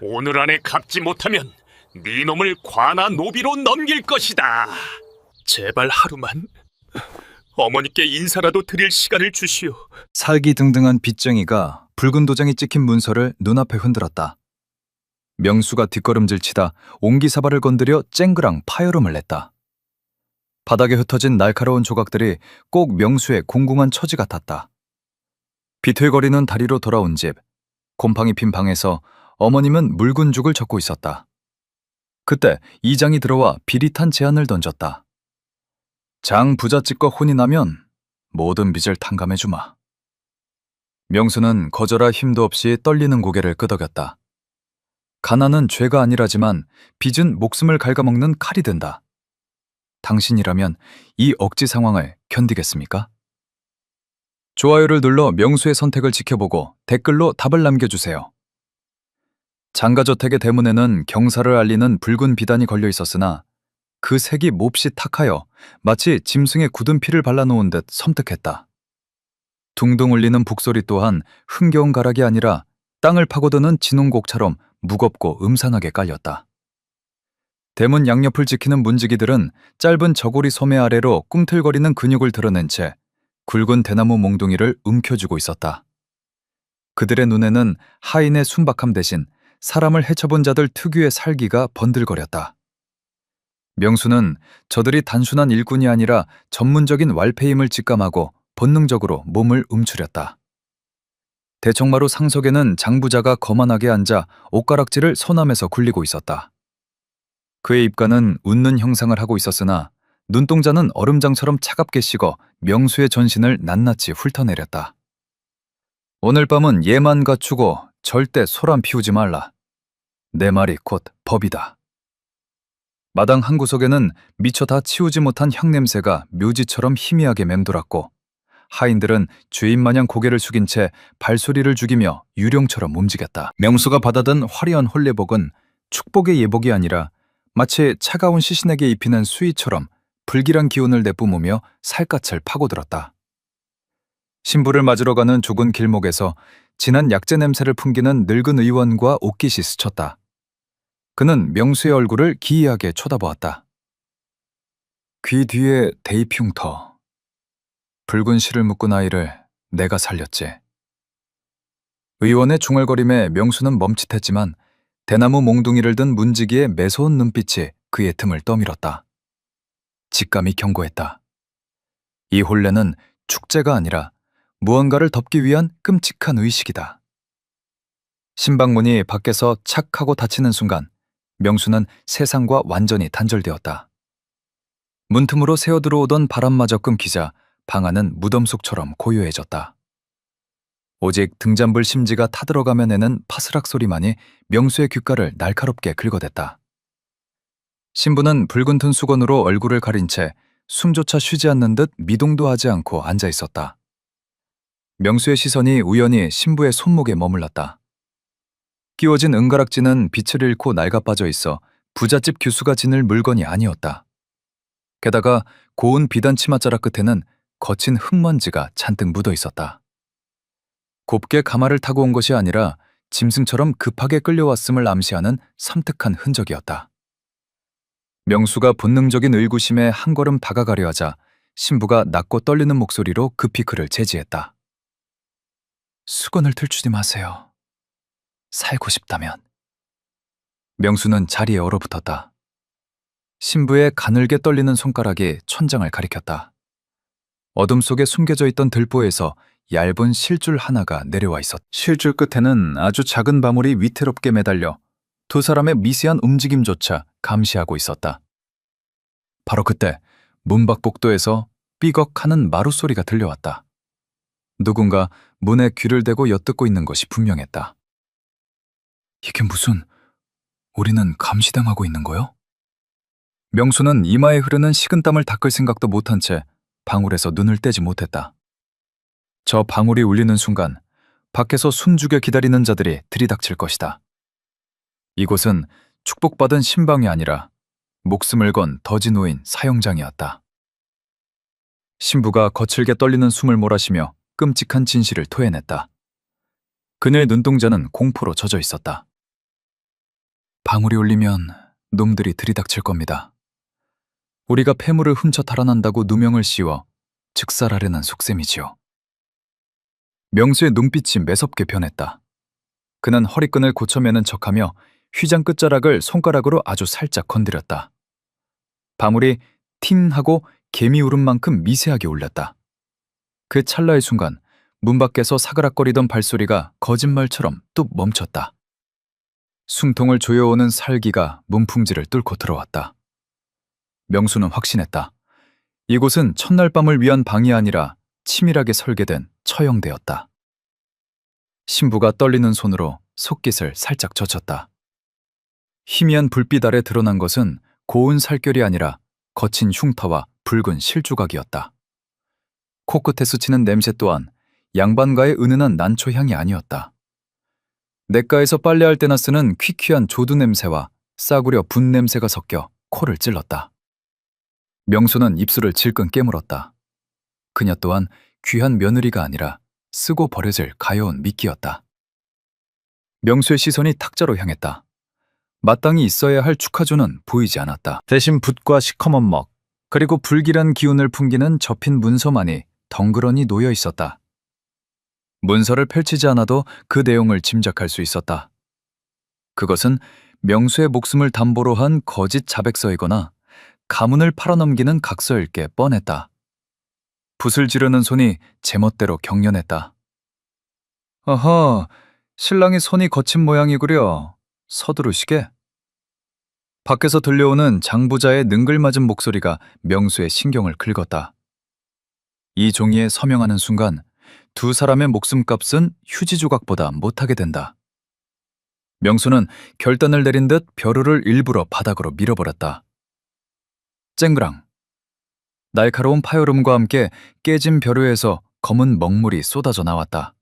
오늘 안에 갚지 못하면 네 놈을 관아 노비로 넘길 것이다. 제발 하루만 어머니께 인사라도 드릴 시간을 주시오. 살기등등한 빚쟁이가 붉은 도장이 찍힌 문서를 눈앞에 흔들었다. 명수가 뒷걸음질 치다 옹기사발을 건드려 쨍그랑 파열음을 냈다. 바닥에 흩어진 날카로운 조각들이 꼭 명수의 공공한 처지 같았다. 비틀거리는 다리로 돌아온 집, 곰팡이 핀 방에서 어머님은 묽은 죽을 젓고 있었다. 그때 이장이 들어와 비릿한 제안을 던졌다. 장 부잣집과 혼이 나면 모든 빚을 탕감해주마. 명수는 거절할 힘도 없이 떨리는 고개를 끄덕였다. 가난은 죄가 아니라지만 빚은 목숨을 갉아먹는 칼이 된다. 당신이라면 이 억지 상황을 견디겠습니까? 좋아요를 눌러 명수의 선택을 지켜보고 댓글로 답을 남겨주세요. 장가저택의 대문에는 경사를 알리는 붉은 비단이 걸려 있었으나 그 색이 몹시 탁하여 마치 짐승의 굳은 피를 발라놓은 듯 섬뜩했다. 둥둥 울리는 북소리 또한 흥겨운 가락이 아니라 땅을 파고드는 진홍곡처럼 무겁고 음산하게 깔렸다. 대문 양옆을 지키는 문지기들은 짧은 저고리 소매 아래로 꿈틀거리는 근육을 드러낸 채 굵은 대나무 몽둥이를 움켜쥐고 있었다. 그들의 눈에는 하인의 순박함 대신 사람을 해쳐본 자들 특유의 살기가 번들거렸다. 명수는 저들이 단순한 일꾼이 아니라 전문적인 왈패임을 직감하고 본능적으로 몸을 움츠렸다. 대청마루 상석에는 장부자가 거만하게 앉아 옷가락질을 서남에서 굴리고 있었다. 그의 입가는 웃는 형상을 하고 있었으나 눈동자는 얼음장처럼 차갑게 식어 명수의 전신을 낱낱이 훑어내렸다. 오늘 밤은 예만 갖추고 절대 소란 피우지 말라. 내 말이 곧 법이다. 마당 한 구석에는 미처 다 치우지 못한 향냄새가 묘지처럼 희미하게 맴돌았고 하인들은 죄인마냥 고개를 숙인 채 발소리를 죽이며 유령처럼 움직였다. 명수가 받아든 화려한 혼례복은 축복의 예복이 아니라 마치 차가운 시신에게 입히는 수의처럼 불길한 기운을 내뿜으며 살갗을 파고들었다. 신부를 맞으러 가는 좁은 길목에서 진한 약재 냄새를 풍기는 늙은 의원과 옷깃이 스쳤다. 그는 명수의 얼굴을 기이하게 쳐다보았다. 귀 뒤에 데이피흉터. 붉은 실을 묶은 아이를 내가 살렸지. 의원의 중얼거림에 명수는 멈칫했지만 대나무 몽둥이를 든 문지기의 매서운 눈빛이 그의 틈을 떠밀었다. 직감이 경고했다. 이 혼례는 축제가 아니라 무언가를 덮기 위한 끔찍한 의식이다. 신방문이 밖에서 착 하고 닫히는 순간 명수는 세상과 완전히 단절되었다. 문틈으로 새어들어오던 바람마저 끊기자 방 안은 무덤 속처럼 고요해졌다. 오직 등잔불 심지가 타들어가며 내는 파스락 소리만이 명수의 귓가를 날카롭게 긁어댔다. 신부는 붉은 튼 수건으로 얼굴을 가린 채 숨조차 쉬지 않는 듯 미동도 하지 않고 앉아 있었다. 명수의 시선이 우연히 신부의 손목에 머물렀다. 끼워진 은가락지는 빛을 잃고 낡아빠져 있어 부잣집 규수가 지닐 물건이 아니었다. 게다가 고운 비단 치맛자락 끝에는 거친 흙먼지가 잔뜩 묻어 있었다. 곱게 가마를 타고 온 것이 아니라 짐승처럼 급하게 끌려왔음을 암시하는 섬뜩한 흔적이었다. 명수가 본능적인 의구심에 한 걸음 다가가려 하자 신부가 낮고 떨리는 목소리로 급히 그를 제지했다. 수건을 들추지 마세요. 살고 싶다면. 명수는 자리에 얼어붙었다. 신부의 가늘게 떨리는 손가락이 천장을 가리켰다. 어둠 속에 숨겨져 있던 들보에서 얇은 실줄 하나가 내려와 있었다. 실줄 끝에는 아주 작은 바물이 위태롭게 매달려 두 사람의 미세한 움직임조차 감시하고 있었다. 바로 그때 문밖 복도에서 삐걱하는 마루소리가 들려왔다. 누군가 문에 귀를 대고 엿듣고 있는 것이 분명했다. 이게 무슨... 우리는 감시당하고 있는 거요? 명수는 이마에 흐르는 식은땀을 닦을 생각도 못한 채 방울에서 눈을 떼지 못했다. 저 방울이 울리는 순간 밖에서 숨죽여 기다리는 자들이 들이닥칠 것이다. 이곳은 축복받은 신방이 아니라 목숨을 건 더지 놓인 사형장이었다. 신부가 거칠게 떨리는 숨을 몰아쉬며 끔찍한 진실을 토해냈다. 그녀의 눈동자는 공포로 젖어 있었다. 방울이 울리면 놈들이 들이닥칠 겁니다. 우리가 폐물을 훔쳐 탈환한다고 누명을 씌워 즉살하려는 속셈이지요. 명수의 눈빛이 매섭게 변했다. 그는 허리끈을 고쳐매는 척하며 휘장 끝자락을 손가락으로 아주 살짝 건드렸다. 방울이 팅 하고 개미 울음만큼 미세하게 울렸다. 그 찰나의 순간 문 밖에서 사그락거리던 발소리가 거짓말처럼 뚝 멈췄다. 숨통을 조여오는 살기가 문풍지를 뚫고 들어왔다. 명수는 확신했다. 이곳은 첫날 밤을 위한 방이 아니라 치밀하게 설계된 처형대였다. 신부가 떨리는 손으로 속깃을 살짝 젖혔다. 희미한 불빛 아래 드러난 것은 고운 살결이 아니라 거친 흉터와 붉은 실조각이었다. 코끝에 스치는 냄새 또한 양반가의 은은한 난초향이 아니었다. 냇가에서 빨래할 때나 쓰는 퀴퀴한 조두 냄새와 싸구려 분 냄새가 섞여 코를 찔렀다. 명수는 입술을 질끈 깨물었다. 그녀 또한 귀한 며느리가 아니라 쓰고 버려질 가여운 미끼였다. 명수의 시선이 탁자로 향했다. 마땅히 있어야 할 축하조는 보이지 않았다. 대신 붓과 시커먼 먹, 그리고 불길한 기운을 풍기는 접힌 문서만이 덩그러니 놓여 있었다. 문서를 펼치지 않아도 그 내용을 짐작할 수 있었다. 그것은 명수의 목숨을 담보로 한 거짓 자백서이거나 가문을 팔아넘기는 각서일 게 뻔했다. 붓을 지르는 손이 제멋대로 경련했다. 어허, 신랑이 손이 거친 모양이구려. 서두르시게. 밖에서 들려오는 장부자의 능글맞은 목소리가 명수의 신경을 긁었다. 이 종이에 서명하는 순간 두 사람의 목숨값은 휴지 조각보다 못하게 된다. 명수는 결단을 내린 듯 벼루를 일부러 바닥으로 밀어버렸다. 쨍그랑. 날카로운 파열음과 함께 깨진 벼루에서 검은 먹물이 쏟아져 나왔다.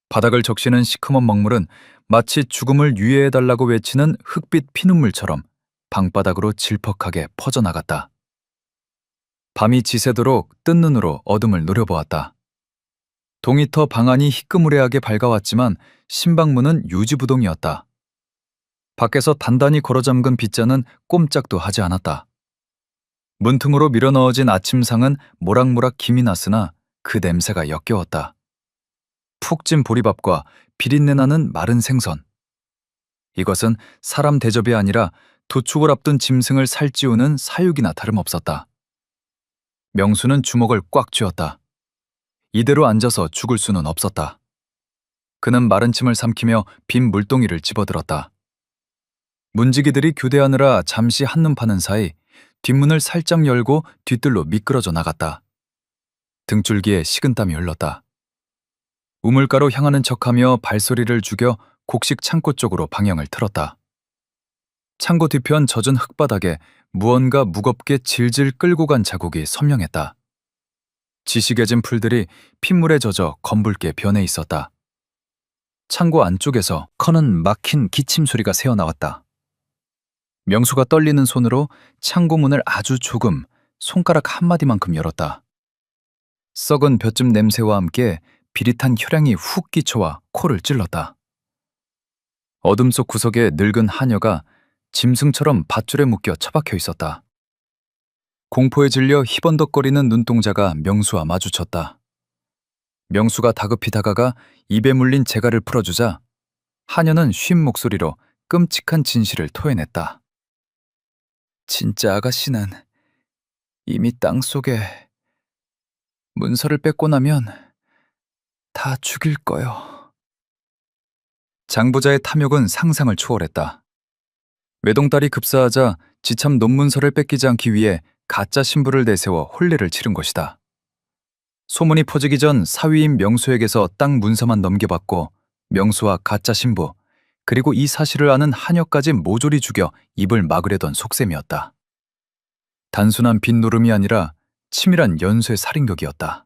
바닥을 적시는 시커먼 먹물은 마치 죽음을 유예해달라고 외치는 흑빛 피눈물처럼 방바닥으로 질퍽하게 퍼져나갔다. 밤이 지새도록 뜬 눈으로 어둠을 노려보았다. 동이터 방안이 희끄무레하게 밝아왔지만 신방문은 유지부동이었다. 밖에서 단단히 걸어잠근 빗자는 꼼짝도 하지 않았다. 문틈으로 밀어넣어진 아침상은 모락모락 김이 났으나 그 냄새가 역겨웠다. 푹 찐 보리밥과 비린내 나는 마른 생선. 이것은 사람 대접이 아니라 도축을 앞둔 짐승을 살찌우는 사육이나 다름없었다. 명수는 주먹을 꽉 쥐었다. 이대로 앉아서 죽을 수는 없었다. 그는 마른 침을 삼키며 빈 물동이를 집어들었다. 문지기들이 교대하느라 잠시 한눈 파는 사이 뒷문을 살짝 열고 뒤뜰로 미끄러져 나갔다. 등줄기에 식은땀이 흘렀다. 우물가로 향하는 척하며 발소리를 죽여 곡식 창고 쪽으로 방향을 틀었다. 창고 뒤편 젖은 흙바닥에 무언가 무겁게 질질 끌고 간 자국이 선명했다. 지식해진 풀들이 핏물에 젖어 검붉게 변해 있었다. 창고 안쪽에서 커는 막힌 기침 소리가 새어나왔다. 명수가 떨리는 손으로 창고 문을 아주 조금, 손가락 한마디만큼 열었다. 썩은 볏짚 냄새와 함께 비릿한 혈향이 훅 끼쳐와 코를 찔렀다. 어둠 속 구석에 늙은 하녀가 짐승처럼 밧줄에 묶여 처박혀 있었다. 공포에 질려 희번덕거리는 눈동자가 명수와 마주쳤다. 명수가 다급히 다가가 입에 물린 재갈을 풀어주자 하녀는 쉰 목소리로 끔찍한 진실을 토해냈다. 진짜 아가씨는 이미 땅속에 문서를 뺏고 나면 다 죽일 거요. 장부자의 탐욕은 상상을 초월했다. 외동딸이 급사하자 지참 논문서를 뺏기지 않기 위해 가짜 신부를 내세워 혼례를 치른 것이다. 소문이 퍼지기 전 사위인 명수에게서 땅 문서만 넘겨받고 명수와 가짜 신부, 그리고 이 사실을 아는 하녀까지 모조리 죽여 입을 막으려던 속셈이었다. 단순한 빈노름이 아니라 치밀한 연쇄 살인극이었다.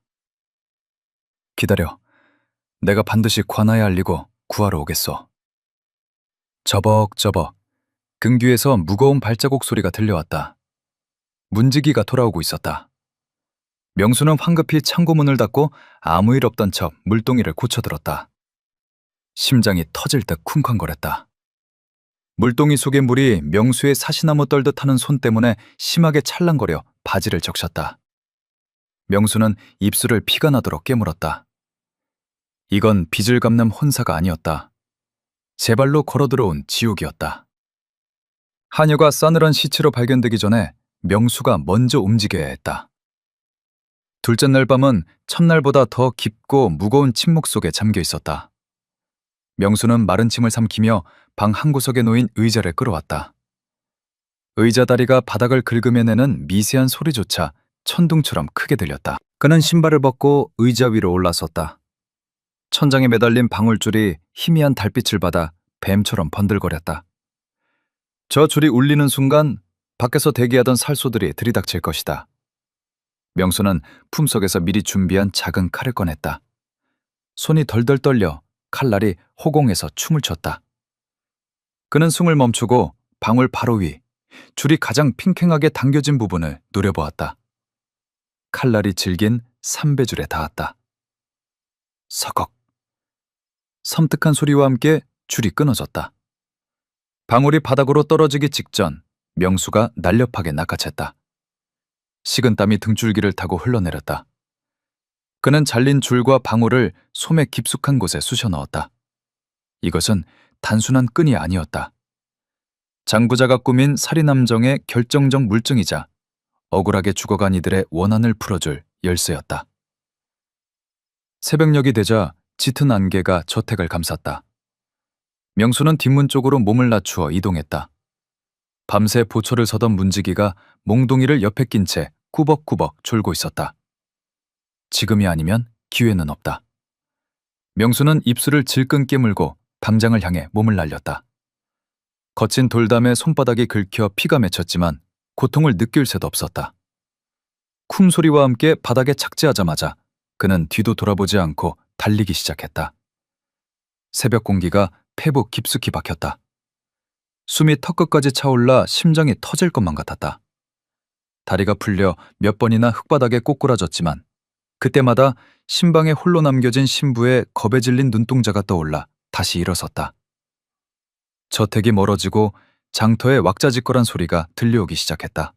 기다려. 내가 반드시 관아에 알리고 구하러 오겠소. 저벅저벅 등 뒤에서 무거운 발자국 소리가 들려왔다. 문지기가 돌아오고 있었다. 명수는 황급히 창고문을 닫고 아무 일 없던 척 물동이를 고쳐들었다. 심장이 터질 듯 쿵쾅거렸다. 물동이 속의 물이 명수의 사시나무 떨듯 하는 손 때문에 심하게 찰랑거려 바지를 적셨다. 명수는 입술을 피가 나도록 깨물었다. 이건 빚을 갚는 혼사가 아니었다. 제 발로 걸어들어온 지옥이었다. 하녀가 싸늘한 시체로 발견되기 전에 명수가 먼저 움직여야 했다. 둘째 날 밤은 첫날보다 더 깊고 무거운 침묵 속에 잠겨 있었다. 명수는 마른 침을 삼키며 방 한 구석에 놓인 의자를 끌어왔다. 의자 다리가 바닥을 긁으며내는 미세한 소리조차 천둥처럼 크게 들렸다. 그는 신발을 벗고 의자 위로 올라섰다. 천장에 매달린 방울줄이 희미한 달빛을 받아 뱀처럼 번들거렸다. 저 줄이 울리는 순간 밖에서 대기하던 살소들이 들이닥칠 것이다. 명수는 품속에서 미리 준비한 작은 칼을 꺼냈다. 손이 덜덜 떨려 칼날이 호공에서 춤을 췄다. 그는 숨을 멈추고 방울 바로 위, 줄이 가장 팽팽하게 당겨진 부분을 노려보았다. 칼날이 질긴 삼배줄에 닿았다. 서걱. 섬뜩한 소리와 함께 줄이 끊어졌다. 방울이 바닥으로 떨어지기 직전 명수가 날렵하게 낚아챘다. 식은땀이 등줄기를 타고 흘러내렸다. 그는 잘린 줄과 방울을 솜의 깊숙한 곳에 쑤셔 넣었다. 이것은 단순한 끈이 아니었다. 장부자가 꾸민 살인함정의 결정적 물증이자 억울하게 죽어간 이들의 원한을 풀어줄 열쇠였다. 새벽녘이 되자 짙은 안개가 저택을 감쌌다. 명수는 뒷문 쪽으로 몸을 낮추어 이동했다. 밤새 보초를 서던 문지기가 몽둥이를 옆에 낀 채 꾸벅꾸벅 졸고 있었다. 지금이 아니면 기회는 없다. 명수는 입술을 질끈 깨물고 담장을 향해 몸을 날렸다. 거친 돌담에 손바닥이 긁혀 피가 맺혔지만 고통을 느낄 새도 없었다. 쿵 소리와 함께 바닥에 착지하자마자 그는 뒤도 돌아보지 않고 달리기 시작했다. 새벽 공기가 폐부 깊숙이 박혔다. 숨이 턱끝까지 차올라 심장이 터질 것만 같았다. 다리가 풀려 몇 번이나 흙바닥에 꼬꾸라졌지만 그때마다 신방에 홀로 남겨진 신부의 겁에 질린 눈동자가 떠올라 다시 일어섰다. 저택이 멀어지고 장터의 왁자지껄한 소리가 들려오기 시작했다.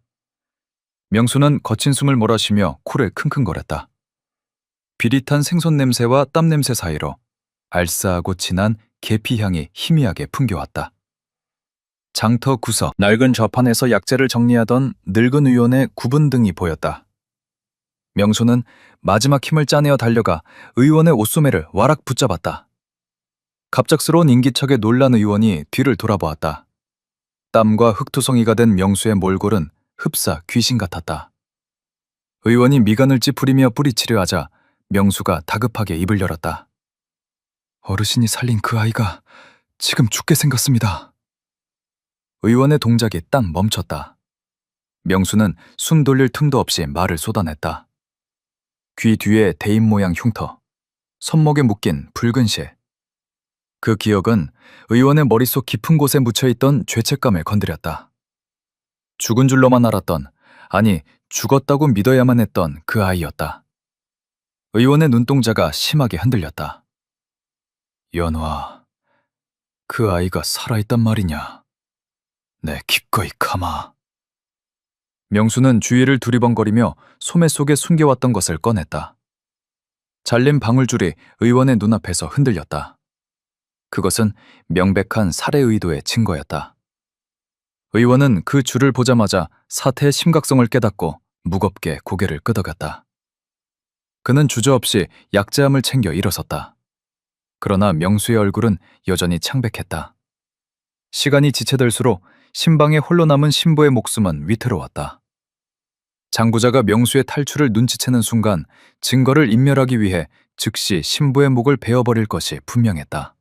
명수는 거친 숨을 몰아쉬며 코를 킁킁거렸다. 비릿한 생선 냄새와 땀 냄새 사이로 알싸하고 진한 계피 향이 희미하게 풍겨왔다. 장터 구석 낡은 좌판에서 약재를 정리하던 늙은 의원의 구분 등이 보였다. 명수는 마지막 힘을 짜내어 달려가 의원의 옷소매를 와락 붙잡았다. 갑작스러운 인기척에 놀란 의원이 뒤를 돌아보았다. 땀과 흙투성이가 된 명수의 몰골은 흡사 귀신 같았다. 의원이 미간을 찌푸리며 뿌리치려 하자 명수가 다급하게 입을 열었다. 어르신이 살린 그 아이가 지금 죽게 생겼습니다. 의원의 동작이 딱 멈췄다. 명수는 숨 돌릴 틈도 없이 말을 쏟아냈다. 귀 뒤에 대인 모양 흉터, 손목에 묶인 붉은 실. 그 기억은 의원의 머릿속 깊은 곳에 묻혀있던 죄책감을 건드렸다. 죽은 줄로만 알았던, 아니 죽었다고 믿어야만 했던 그 아이였다. 의원의 눈동자가 심하게 흔들렸다. 연화, 그 아이가 살아있단 말이냐? 네, 기꺼이 감아. 명수는 주위를 두리번거리며 소매 속에 숨겨왔던 것을 꺼냈다. 잘린 방울줄이 의원의 눈앞에서 흔들렸다. 그것은 명백한 살해 의도의 증거였다. 의원은 그 줄을 보자마자 사태의 심각성을 깨닫고 무겁게 고개를 끄덕였다. 그는 주저없이 약재함을 챙겨 일어섰다. 그러나 명수의 얼굴은 여전히 창백했다. 시간이 지체될수록 신방에 홀로 남은 신부의 목숨은 위태로웠다. 장부자가 명수의 탈출을 눈치채는 순간 증거를 인멸하기 위해 즉시 신부의 목을 베어버릴 것이 분명했다.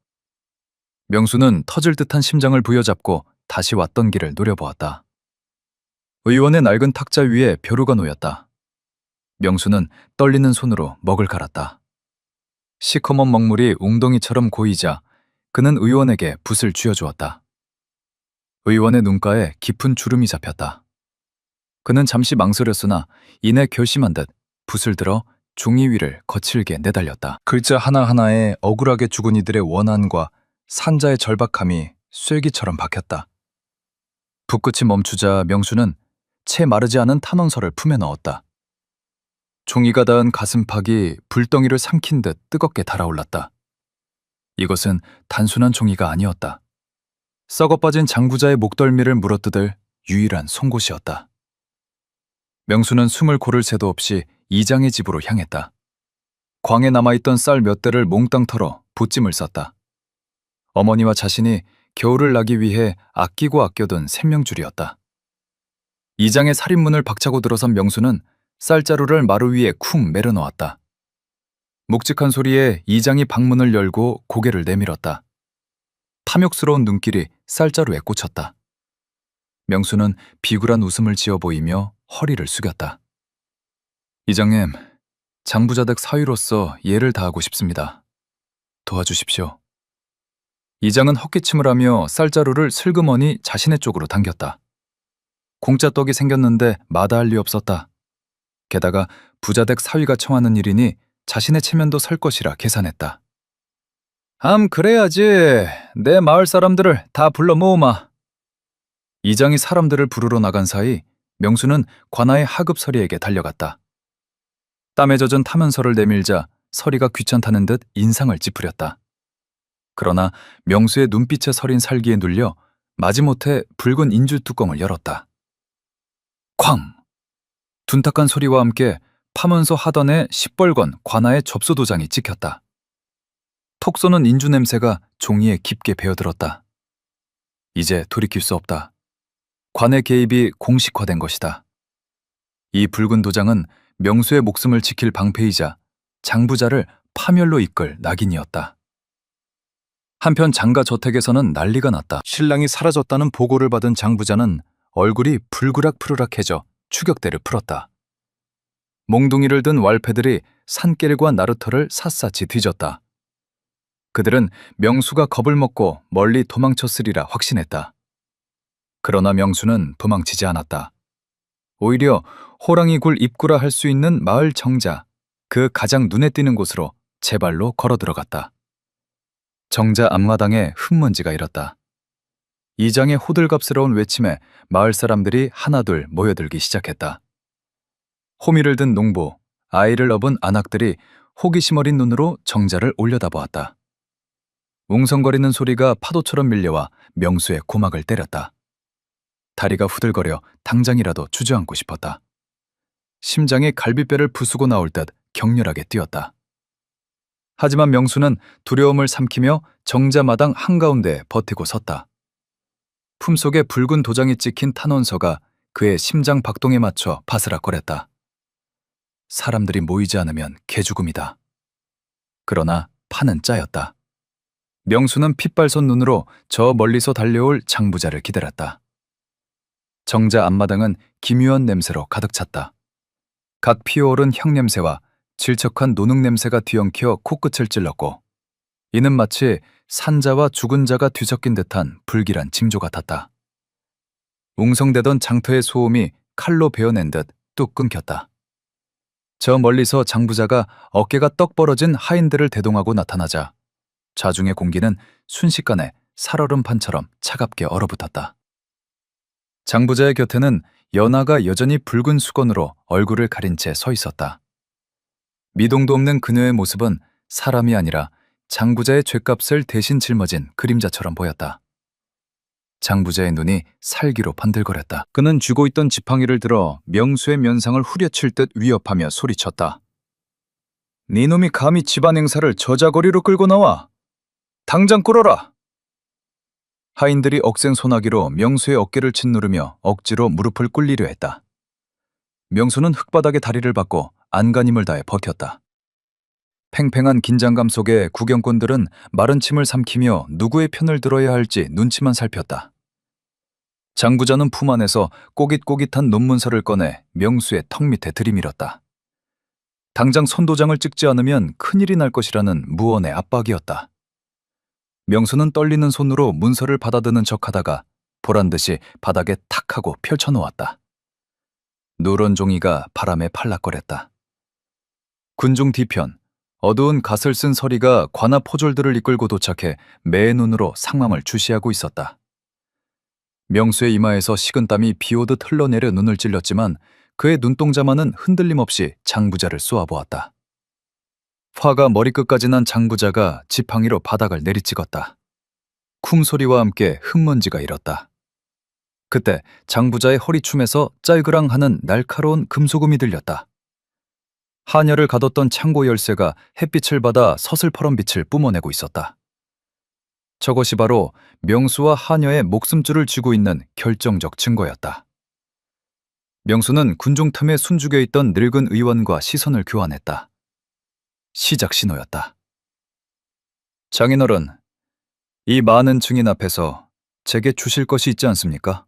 명수는 터질 듯한 심장을 부여잡고 다시 왔던 길을 노려보았다. 의원의 낡은 탁자 위에 벼루가 놓였다. 명수는 떨리는 손으로 먹을 갈았다. 시커먼 먹물이 웅덩이처럼 고이자 그는 의원에게 붓을 쥐어주었다. 의원의 눈가에 깊은 주름이 잡혔다. 그는 잠시 망설였으나 이내 결심한 듯 붓을 들어 종이 위를 거칠게 내달렸다. 글자 하나하나에 억울하게 죽은 이들의 원한과 산자의 절박함이 쐐기처럼 박혔다. 붓끝이 멈추자 명수는 채 마르지 않은 탄원서를 품에 넣었다. 종이가 닿은 가슴팍이 불덩이를 삼킨 듯 뜨겁게 달아올랐다. 이것은 단순한 종이가 아니었다. 썩어빠진 장부자의 목덜미를 물어뜯을 유일한 송곳이었다. 명수는 숨을 고를 새도 없이 이장의 집으로 향했다. 광에 남아있던 쌀 몇 대를 몽땅 털어 보찜을 쌌다. 어머니와 자신이 겨울을 나기 위해 아끼고 아껴둔 생명줄이었다. 이장의 살인문을 박차고 들어선 명수는 쌀자루를 마루 위에 쿵 내려놓았다. 묵직한 소리에 이장이 방문을 열고 고개를 내밀었다. 탐욕스러운 눈길이 쌀자루에 꽂혔다. 명수는 비굴한 웃음을 지어 보이며 허리를 숙였다. 이장님, 장부자 댁 사위로서 예를 다하고 싶습니다. 도와주십시오. 이장은 헛기침을 하며 쌀자루를 슬그머니 자신의 쪽으로 당겼다. 공짜 떡이 생겼는데 마다할 리 없었다. 게다가 부자댁 사위가 청하는 일이니 자신의 체면도 설 것이라 계산했다. 그래야지. 내 마을 사람들을 다 불러 모으마. 이장이 사람들을 부르러 나간 사이 명수는 관아의 하급 서리에게 달려갔다. 땀에 젖은 타면서를 내밀자 서리가 귀찮다는 듯 인상을 찌푸렸다. 그러나 명수의 눈빛에 서린 살기에 눌려 마지못해 붉은 인줄 뚜껑을 열었다. 쾅! 둔탁한 소리와 함께 파문서 하단에 시뻘건 관아의 접수 도장이 찍혔다. 톡 쏘는 인주 냄새가 종이에 깊게 배어들었다. 이제 돌이킬 수 없다. 관의 개입이 공식화된 것이다. 이 붉은 도장은 명수의 목숨을 지킬 방패이자 장부자를 파멸로 이끌 낙인이었다. 한편 장가 저택에서는 난리가 났다. 신랑이 사라졌다는 보고를 받은 장부자는 얼굴이 불그락푸르락해져 추격대를 풀었다. 몽둥이를 든 왈패들이 산길과 나루터를 샅샅이 뒤졌다. 그들은 명수가 겁을 먹고 멀리 도망쳤으리라 확신했다. 그러나 명수는 도망치지 않았다. 오히려 호랑이 굴 입구라 할 수 있는 마을 정자, 그 가장 눈에 띄는 곳으로 제 발로 걸어 들어갔다. 정자 앞마당에 흙먼지가 일었다. 이장의 호들갑스러운 외침에 마을 사람들이 하나둘 모여들기 시작했다. 호미를 든 농부, 아이를 업은 안악들이 호기심 어린 눈으로 정자를 올려다보았다. 웅성거리는 소리가 파도처럼 밀려와 명수의 고막을 때렸다. 다리가 후들거려 당장이라도 주저앉고 싶었다. 심장이 갈비뼈를 부수고 나올 듯 격렬하게 뛰었다. 하지만 명수는 두려움을 삼키며 정자마당 한가운데 버티고 섰다. 품속에 붉은 도장이 찍힌 탄원서가 그의 심장 박동에 맞춰 바스락거렸다. 사람들이 모이지 않으면 개죽음이다. 그러나 판은 짜였다. 명수는 핏발손 눈으로 저 멀리서 달려올 장부자를 기다렸다. 정자 앞마당은 기묘한 냄새로 가득 찼다. 각 피어오른 향냄새와 질척한 노능 냄새가 뒤엉켜 코끝을 찔렀고 이는 마치 산자와 죽은 자가 뒤섞인 듯한 불길한 징조 같았다. 웅성대던 장터의 소음이 칼로 베어낸 듯 뚝 끊겼다. 저 멀리서 장부자가 어깨가 떡 벌어진 하인들을 대동하고 나타나자 좌중의 공기는 순식간에 살얼음판처럼 차갑게 얼어붙었다. 장부자의 곁에는 연하가 여전히 붉은 수건으로 얼굴을 가린 채 서 있었다. 미동도 없는 그녀의 모습은 사람이 아니라 장부자의 죗값을 대신 짊어진 그림자처럼 보였다. 장부자의 눈이 살기로 번들거렸다. 그는 쥐고 있던 지팡이를 들어 명수의 면상을 후려칠 듯 위협하며 소리쳤다. 네 놈이 감히 집안 행사를 저자거리로 끌고 나와! 당장 끌어라! 하인들이 억센 소나기로 명수의 어깨를 짓누르며 억지로 무릎을 꿇리려 했다. 명수는 흙바닥에 다리를 박고 안간힘을 다해 버텼다. 팽팽한 긴장감 속에 구경꾼들은 마른 침을 삼키며 누구의 편을 들어야 할지 눈치만 살폈다. 장부자는 품 안에서 꼬깃꼬깃한 논문서를 꺼내 명수의 턱 밑에 들이밀었다. 당장 선도장을 찍지 않으면 큰일이 날 것이라는 무언의 압박이었다. 명수는 떨리는 손으로 문서를 받아드는 척하다가 보란듯이 바닥에 탁 하고 펼쳐놓았다. 누런 종이가 바람에 팔락거렸다. 군중 뒤편, 어두운 갓을 쓴 서리가 관아 포졸들을 이끌고 도착해 매의 눈으로 상황을 주시하고 있었다. 명수의 이마에서 식은땀이 비오듯 흘러내려 눈을 찔렸지만 그의 눈동자만은 흔들림 없이 장부자를 쏘아보았다. 화가 머리끝까지 난 장부자가 지팡이로 바닥을 내리찍었다. 쿵 소리와 함께 흙먼지가 일었다. 그때 장부자의 허리춤에서 짤그랑하는 날카로운 금소금이 들렸다. 하녀를 가뒀던 창고 열쇠가 햇빛을 받아 서슬퍼런 빛을 뿜어내고 있었다. 저것이 바로 명수와 하녀의 목숨줄을 쥐고 있는 결정적 증거였다. 명수는 군중 틈에 숨죽여 있던 늙은 의원과 시선을 교환했다. 시작 신호였다. 장인어른, 이 많은 증인 앞에서 제게 주실 것이 있지 않습니까?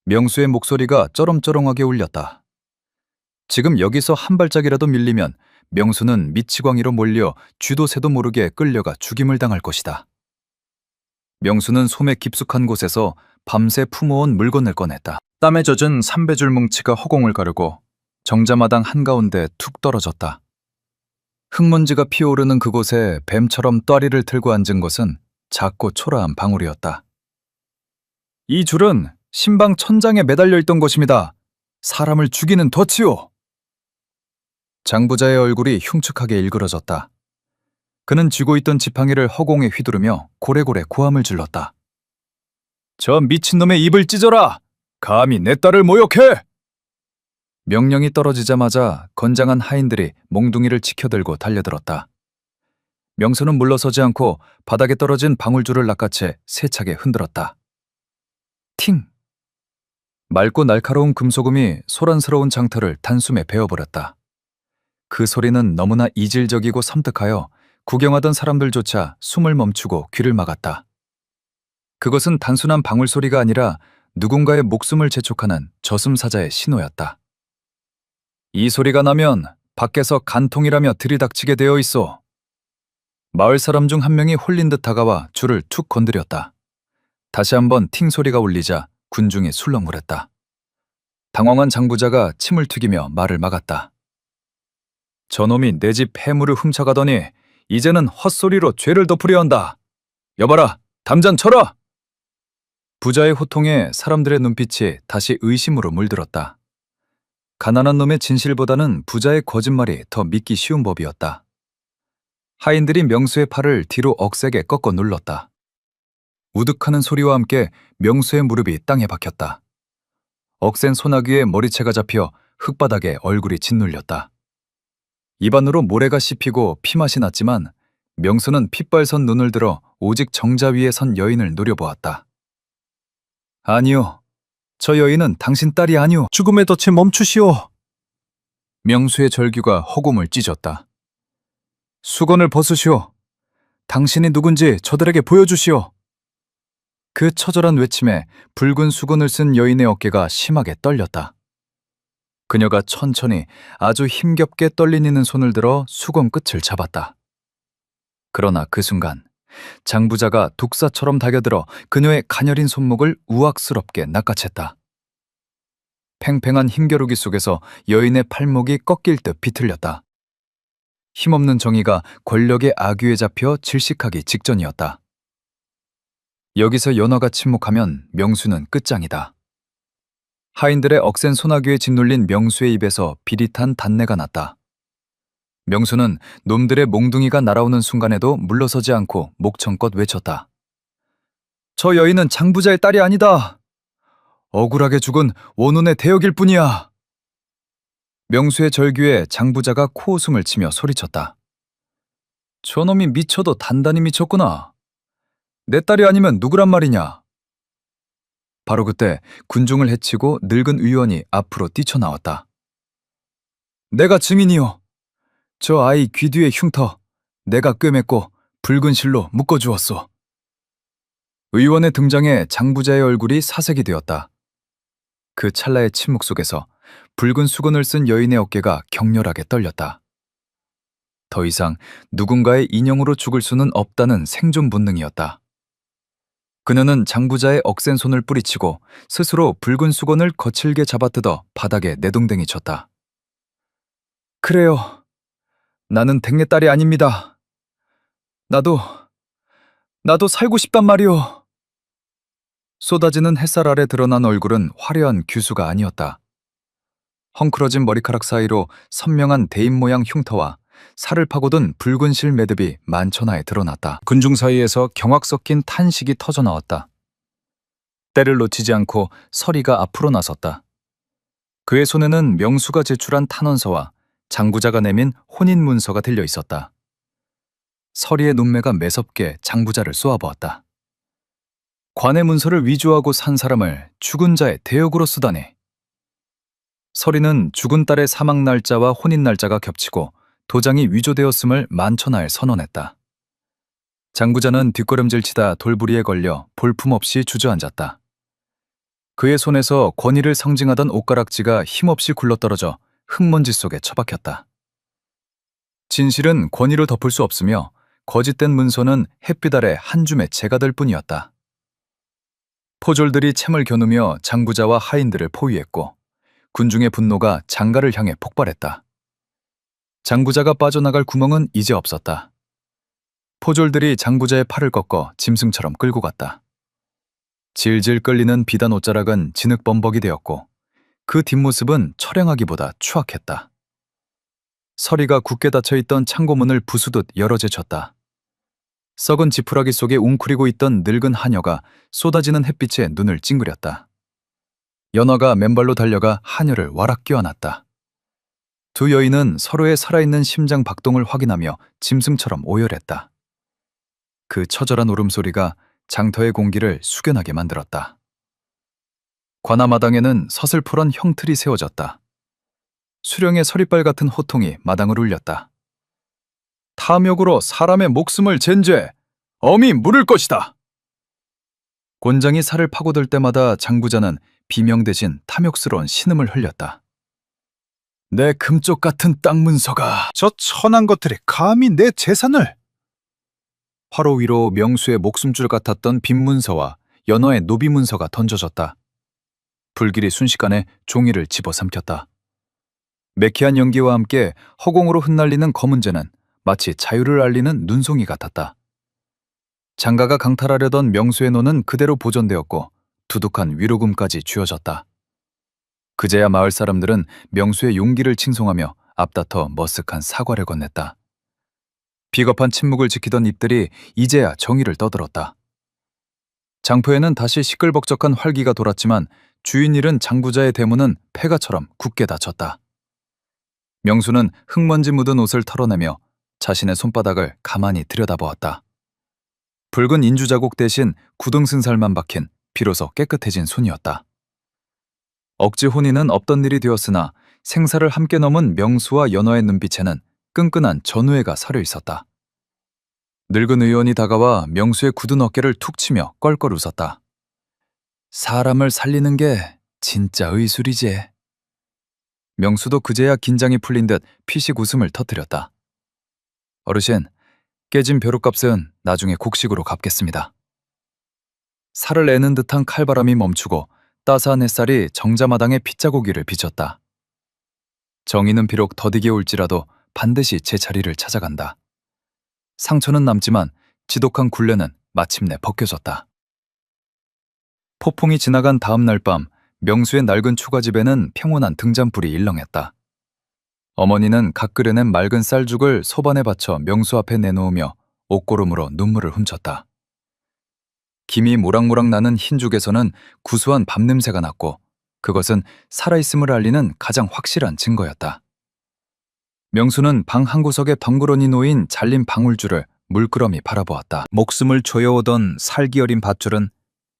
명수의 목소리가 쩌렁쩌렁하게 울렸다. 지금 여기서 한 발짝이라도 밀리면 명수는 미치광이로 몰려 쥐도 새도 모르게 끌려가 죽임을 당할 것이다. 명수는 소매 깊숙한 곳에서 밤새 품어온 물건을 꺼냈다. 땀에 젖은 삼배줄 뭉치가 허공을 가르고 정자마당 한가운데 툭 떨어졌다. 흙먼지가 피어오르는 그곳에 뱀처럼 또아리를 틀고 앉은 것은 작고 초라한 방울이었다. 이 줄은 신방 천장에 매달려 있던 것입니다. 사람을 죽이는 덫이오. 장부자의 얼굴이 흉측하게 일그러졌다. 그는 쥐고 있던 지팡이를 허공에 휘두르며 고래고래 고함을 질렀다. 저 미친놈의 입을 찢어라! 감히 내 딸을 모욕해! 명령이 떨어지자마자 건장한 하인들이 몽둥이를 치켜들고 달려들었다. 명수는 물러서지 않고 바닥에 떨어진 방울줄을 낚아채 세차게 흔들었다. 팅! 맑고 날카로운 금소금이 소란스러운 장터를 단숨에 베어버렸다. 그 소리는 너무나 이질적이고 섬뜩하여 구경하던 사람들조차 숨을 멈추고 귀를 막았다. 그것은 단순한 방울 소리가 아니라 누군가의 목숨을 재촉하는 저승사자의 신호였다. 이 소리가 나면 밖에서 간통이라며 들이닥치게 되어 있어. 마을 사람 중 한 명이 홀린 듯 다가와 줄을 툭 건드렸다. 다시 한번 팅 소리가 울리자 군중이 술렁거렸다. 당황한 장부자가 침을 튀기며 말을 막았다. 저놈이 내 집 폐물을 훔쳐가더니 이제는 헛소리로 죄를 덮으려 한다. 여봐라, 담장 쳐라! 부자의 호통에 사람들의 눈빛이 다시 의심으로 물들었다. 가난한 놈의 진실보다는 부자의 거짓말이 더 믿기 쉬운 법이었다. 하인들이 명수의 팔을 뒤로 억세게 꺾어 눌렀다. 우득하는 소리와 함께 명수의 무릎이 땅에 박혔다. 억센 소나귀에 머리채가 잡혀 흙바닥에 얼굴이 짓눌렸다. 입안으로 모래가 씹히고 피맛이 났지만 명수는 핏발선 눈을 들어 오직 정자 위에 선 여인을 노려보았다. 아니요. 저 여인은 당신 딸이 아니오. 죽음의 덫에 멈추시오. 명수의 절규가 허공을 찢었다. 수건을 벗으시오. 당신이 누군지 저들에게 보여주시오. 그 처절한 외침에 붉은 수건을 쓴 여인의 어깨가 심하게 떨렸다. 그녀가 천천히 아주 힘겹게 떨리는 손을 들어 수건 끝을 잡았다. 그러나 그 순간 장부자가 독사처럼 달겨들어 그녀의 가녀린 손목을 우악스럽게 낚아챘다. 팽팽한 힘겨루기 속에서 여인의 팔목이 꺾일 듯 비틀렸다. 힘없는 정의가 권력의 악유에 잡혀 질식하기 직전이었다. 여기서 연화가 침묵하면 명수는 끝장이다. 하인들의 억센 소나귀에 짓눌린 명수의 입에서 비릿한 단내가 났다. 명수는 놈들의 몽둥이가 날아오는 순간에도 물러서지 않고 목청껏 외쳤다. 저 여인은 장부자의 딸이 아니다. 억울하게 죽은 원혼의 대역일 뿐이야. 명수의 절규에 장부자가 코웃음을 치며 소리쳤다. 저놈이 미쳐도 단단히 미쳤구나. 내 딸이 아니면 누구란 말이냐. 바로 그때 군중을 해치고 늙은 의원이 앞으로 뛰쳐나왔다. 내가 증인이요. 저 아이 귀 뒤의 흉터 내가 꿰맸고 붉은 실로 묶어주었소. 의원의 등장에 장부자의 얼굴이 사색이 되었다. 그 찰나의 침묵 속에서 붉은 수건을 쓴 여인의 어깨가 격렬하게 떨렸다. 더 이상 누군가의 인형으로 죽을 수는 없다는 생존 본능이었다. 그녀는 장부자의 억센 손을 뿌리치고 스스로 붉은 수건을 거칠게 잡아뜯어 바닥에 내동댕이 쳤다. 그래요. 나는 댁내 딸이 아닙니다. 나도 살고 싶단 말이오. 쏟아지는 햇살 아래 드러난 얼굴은 화려한 규수가 아니었다. 헝클어진 머리카락 사이로 선명한 대인 모양 흉터와 살을 파고든 붉은 실 매듭이 만천하에 드러났다. 군중 사이에서 경악 섞인 탄식이 터져 나왔다. 때를 놓치지 않고 서리가 앞으로 나섰다. 그의 손에는 명수가 제출한 탄원서와 장부자가 내민 혼인 문서가 들려 있었다. 서리의 눈매가 매섭게 장부자를 쏘아보았다. 관의 문서를 위조하고 산 사람을 죽은 자의 대역으로 쓰다니. 서리는 죽은 딸의 사망 날짜와 혼인 날짜가 겹치고 도장이 위조되었음을 만천하에 선언했다. 장부자는 뒷걸음질 치다 돌부리에 걸려 볼품없이 주저앉았다. 그의 손에서 권위를 상징하던 옷가락지가 힘없이 굴러떨어져 흙먼지 속에 처박혔다. 진실은 권위로 덮을 수 없으며 거짓된 문서는 햇빛 아래 한 줌의 재가 될 뿐이었다. 포졸들이 채물 겨누며 장부자와 하인들을 포위했고 군중의 분노가 장가를 향해 폭발했다. 장부자가 빠져나갈 구멍은 이제 없었다. 포졸들이 장부자의 팔을 꺾어 짐승처럼 끌고 갔다. 질질 끌리는 비단 옷자락은 진흙범벅이 되었고 그 뒷모습은 처량하기보다 추악했다. 서리가 굳게 닫혀있던 창고문을 부수듯 열어제쳤다. 썩은 지푸라기 속에 웅크리고 있던 늙은 하녀가 쏟아지는 햇빛에 눈을 찡그렸다. 연화가 맨발로 달려가 하녀를 와락 껴안았다. 두 여인은 서로의 살아있는 심장 박동을 확인하며 짐승처럼 오열했다. 그 처절한 울음소리가 장터의 공기를 숙연하게 만들었다. 관아마당에는 서슬퍼런 형틀이 세워졌다. 수령의 서리빨 같은 호통이 마당을 울렸다. 탐욕으로 사람의 목숨을 잰 죄, 엄히 물을 것이다. 곤장이 살을 파고들 때마다 장부자는 비명 대신 탐욕스러운 신음을 흘렸다. 내 금쪽 같은 땅 문서가 저 천한 것들이 감히 내 재산을! 화로 위로 명수의 목숨줄 같았던 빈문서와 연어의 노비문서가 던져졌다. 불길이 순식간에 종이를 집어삼켰다. 매캐한 연기와 함께 허공으로 흩날리는 검은재는 마치 자유를 알리는 눈송이 같았다. 장가가 강탈하려던 명수의 노는 그대로 보존되었고 두둑한 위로금까지 쥐어졌다. 그제야 마을 사람들은 명수의 용기를 칭송하며 앞다퉈 머쓱한 사과를 건넸다. 비겁한 침묵을 지키던 입들이 이제야 정의를 떠들었다. 장포에는 다시 시끌벅적한 활기가 돌았지만 주인 잃은 장부자의 대문은 폐가처럼 굳게 닫혔다. 명수는 흙먼지 묻은 옷을 털어내며 자신의 손바닥을 가만히 들여다보았다. 붉은 인주 자국 대신 구등승살만 박힌 비로소 깨끗해진 손이었다. 억지 혼인은 없던 일이 되었으나 생사를 함께 넘은 명수와 연화의 눈빛에는 끈끈한 전우애가 서려 있었다. 늙은 의원이 다가와 명수의 굳은 어깨를 툭 치며 껄껄 웃었다. 사람을 살리는 게 진짜 의술이지. 명수도 그제야 긴장이 풀린 듯 피식 웃음을 터뜨렸다. 어르신, 깨진 벼룩값은 나중에 곡식으로 갚겠습니다. 살을 내는 듯한 칼바람이 멈추고 따스한 햇살이 정자마당의 핏자국이를 비쳤다. 정의는 비록 더디게 올지라도 반드시 제 자리를 찾아간다. 상처는 남지만 지독한 굴레는 마침내 벗겨졌다. 폭풍이 지나간 다음 날 밤 명수의 낡은 초가집에는 평온한 등잔불이 일렁했다. 어머니는 각 끓여낸 맑은 쌀죽을 소반에 받쳐 명수 앞에 내놓으며 옷고름으로 눈물을 훔쳤다. 김이 모락모락 나는 흰죽에서는 구수한 밥 냄새가 났고 그것은 살아있음을 알리는 가장 확실한 증거였다. 명수는 방 한 구석에 덩그러니 놓인 잘린 방울줄을 물끄러미 바라보았다. 목숨을 조여오던 살기 어린 밧줄은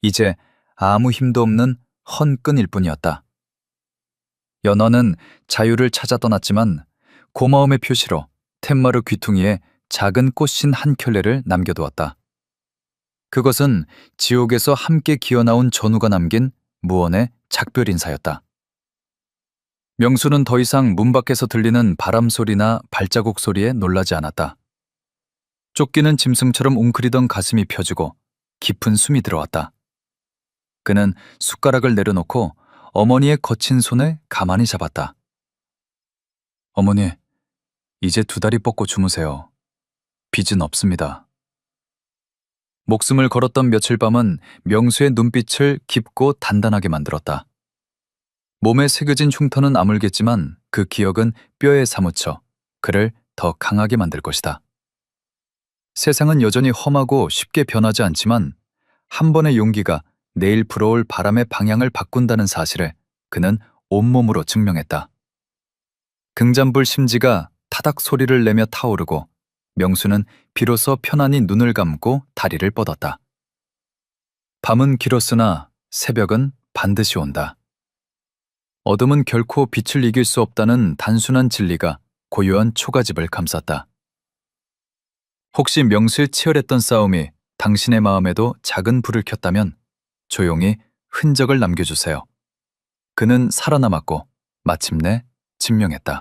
이제 아무 힘도 없는 헌 끈일 뿐이었다. 연어는 자유를 찾아 떠났지만 고마움의 표시로 텐마루 귀퉁이에 작은 꽃신 한 켤레를 남겨두었다. 그것은 지옥에서 함께 기어나온 전우가 남긴 무언의 작별 인사였다. 명수는 더 이상 문 밖에서 들리는 바람 소리나 발자국 소리에 놀라지 않았다. 쫓기는 짐승처럼 웅크리던 가슴이 펴지고 깊은 숨이 들어왔다. 그는 숟가락을 내려놓고 어머니의 거친 손을 가만히 잡았다. 어머니, 이제 두 다리 뻗고 주무세요. 빚은 없습니다. 목숨을 걸었던 며칠 밤은 명수의 눈빛을 깊고 단단하게 만들었다. 몸에 새겨진 흉터는 아물겠지만 그 기억은 뼈에 사무쳐 그를 더 강하게 만들 것이다. 세상은 여전히 험하고 쉽게 변하지 않지만 한 번의 용기가 내일 불어올 바람의 방향을 바꾼다는 사실을 그는 온몸으로 증명했다. 등잔불 심지가 타닥 소리를 내며 타오르고 명수는 비로소 편안히 눈을 감고 다리를 뻗었다. 밤은 길었으나 새벽은 반드시 온다. 어둠은 결코 빛을 이길 수 없다는 단순한 진리가 고요한 초가집을 감쌌다. 혹시 명수의 치열했던 싸움이 당신의 마음에도 작은 불을 켰다면 조용히 흔적을 남겨주세요. 그는 살아남았고 마침내 증명했다.